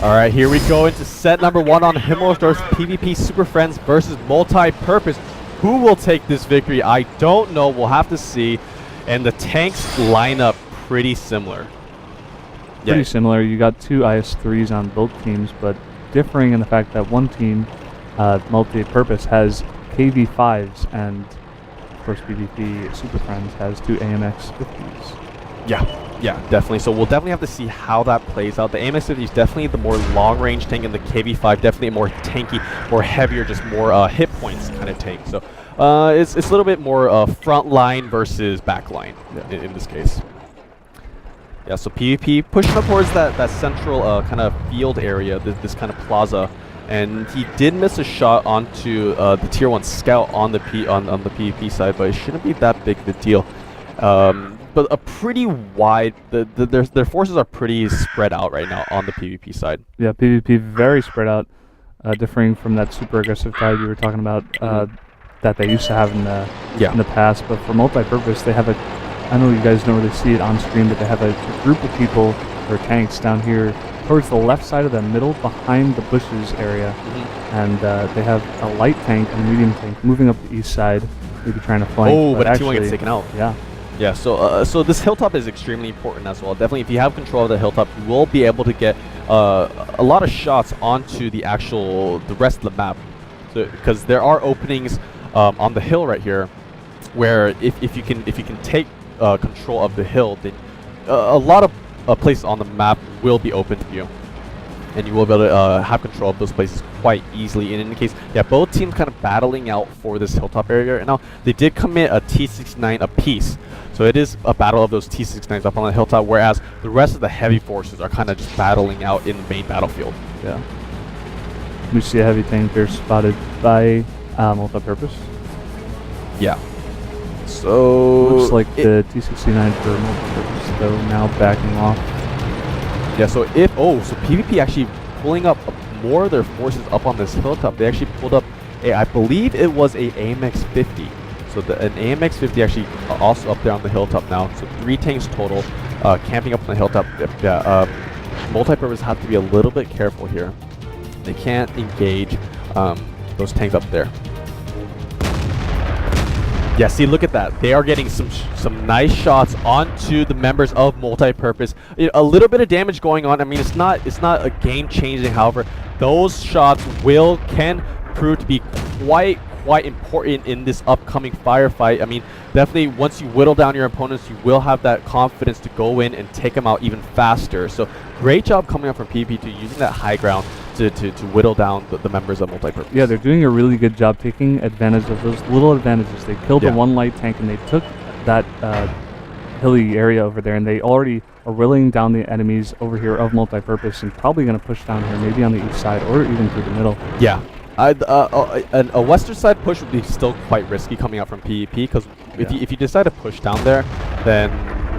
All right, here we go into set number 1 on Himmelsdorf's PvP Super Friends versus Multi-Purpose. Who will take this victory? I don't know. We'll have to see. And the tanks line up pretty similar. Pretty similar. You got 2 IS-3s on both teams, but differing in the fact that one team, Multi-Purpose, has KV-5s, and of course PvP Super Friends has 2 AMX-50s. Yeah, definitely. So we'll definitely have to see how that plays out. The AMX-50 is definitely the more long-range tank, and the KV-5 definitely a more tanky, more heavier, just more hit points kind of tank. So it's a little bit more front line versus back line in this case. Yeah, so PvP pushing up towards that central kind of field area, this kind of plaza, and he did miss a shot onto the tier 1 scout on the PvP side, but it shouldn't be that big of a deal. But a pretty wide, their forces are pretty spread out right now on the PvP side. Yeah, PvP very spread out, differing from that super aggressive tide you were talking about that they used to have in the past. But for Multi-Purpose, they have I know you guys don't really see it on screen, but they have a group of people, or tanks, down here towards the left side of the middle, behind the bushes area. And they have a light tank and a medium tank moving up the east side, maybe trying to flank. Oh, but T1 gets taken out. Yeah, so this hilltop is extremely important as well. Definitely, if you have control of the hilltop, you will be able to get a lot of shots onto the rest of the map. So, because there are openings on the hill right here, where if you can take control of the hill, then a lot of places on the map will be open to you, and you will be able to have control of those places quite easily. And in the case, both teams kind of battling out for this hilltop area right now. They did commit a T69 apiece, so it is a battle of those T69s up on the hilltop, whereas the rest of the heavy forces are kind of just battling out in the main battlefield. Yeah. We see a heavy tank there spotted by Multi-Purpose. Yeah. So looks like the T69 for Multi-Purpose though now backing off. Yeah, so so PvP actually pulling up more of their forces up on this hilltop. They actually pulled up I believe it was a AMX-50. So an AMX-50 actually also up there on the hilltop now. So 3 tanks total, camping up on the hilltop. Multi-Purpose have to be a little bit careful here. They can't engage those tanks up there. Yeah, see, look at that. They are getting some nice shots onto the members of Multi-Purpose. A little bit of damage going on. I mean, it's not a game changing. However, those shots can prove to be quite important in this upcoming firefight. I mean, definitely once you whittle down your opponents, you will have that confidence to go in and take them out even faster. So great job coming up from PvP2 using that high ground to whittle down the members of Multi-Purpose. Yeah, they're doing a really good job taking advantage of those little advantages. They killed the 1 light tank, and they took that hilly area over there, and they already are whittling down the enemies over here of Multi-Purpose, and probably going to push down here, maybe on the east side or even through the middle. Yeah. A western side push would be still quite risky coming out from PvP, because if you decide to push down there, then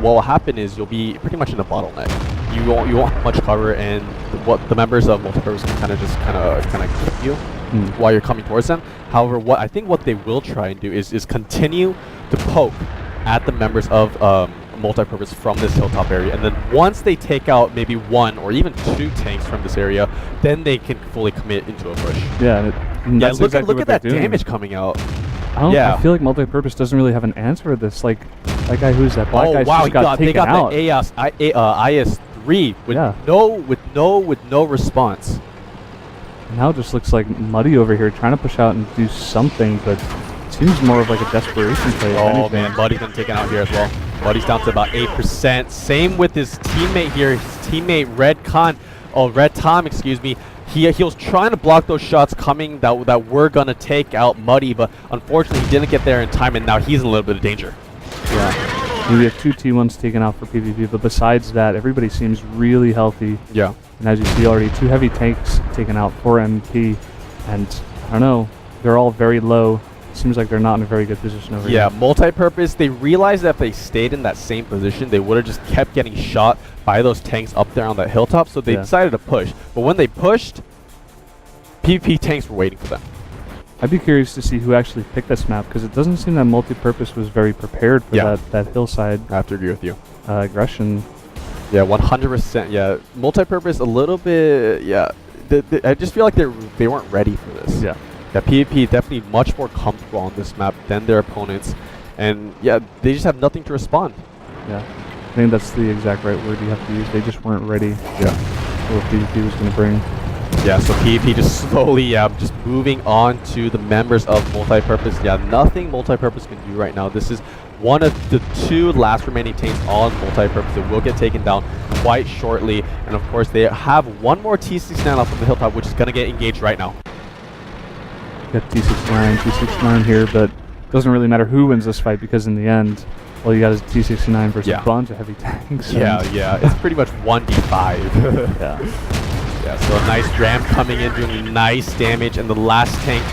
what will happen is you'll be pretty much in a bottleneck. You won't have much cover, and what the members of Multi-Purpose can kind of keep you while you're coming towards them. However, what they will try and do is continue to poke at the members of Multi-Purpose from this hilltop area, and then once they take out maybe 1 or even 2 tanks from this area, then they can fully commit into a push. Yeah, and that's look exactly at what that they're doing. damage coming out. I feel like Multi-Purpose doesn't really have an answer for this. Like that guy, who's that black guy? Wow, got taken out. They got the IS-3 with no response. Now it just looks like Muddy over here trying to push out and do something, but it seems more of like a desperation play. Oh man, Muddy's been taken out here as well. Muddy's down to about 8%. Same with his teammate here. His teammate Red Tom, excuse me. He was trying to block those shots coming that were gonna take out Muddy, but unfortunately he didn't get there in time, and now he's in a little bit of danger. Yeah. We have 2 T1s taken out for PvP, but besides that, everybody seems really healthy. Yeah. And as you see already, 2 heavy tanks taken out, 4 MP, and I don't know, they're all very low. Seems like they're not in a very good position over here. Yeah, Multi-Purpose, they realized that if they stayed in that same position, they would have just kept getting shot by those tanks up there on that hilltop, so they decided to push. But when they pushed, PvP tanks were waiting for them. I'd be curious to see who actually picked this map, because it doesn't seem that Multi-Purpose was very prepared for that hillside. I have to agree with you. Aggression. Yeah, 100%. Yeah, multi-purpose a little bit. Yeah, I just feel like they weren't ready for this. Yeah. Yeah, PvP definitely much more comfortable on this map than their opponents, and yeah, they just have nothing to respond. Yeah, I think that's the exact right word you have to use. They just weren't ready. Yeah. For what PvP was going to bring. Yeah, so PvP just slowly, yeah, just moving on to the members of multi-purpose. Yeah, nothing multi-purpose can do right now. This is one of the 2 last remaining tanks on multi-purpose. It will get taken down quite shortly, and of course they have one more T69 off of the hilltop, which is going to get engaged right now. Got T69 here, but it doesn't really matter who wins this fight because in the end, all you got is T69 versus a bunch of heavy tanks. Yeah, it's pretty much 1v5. Yeah. Yeah, so a nice ram coming in, doing nice damage, and the last tank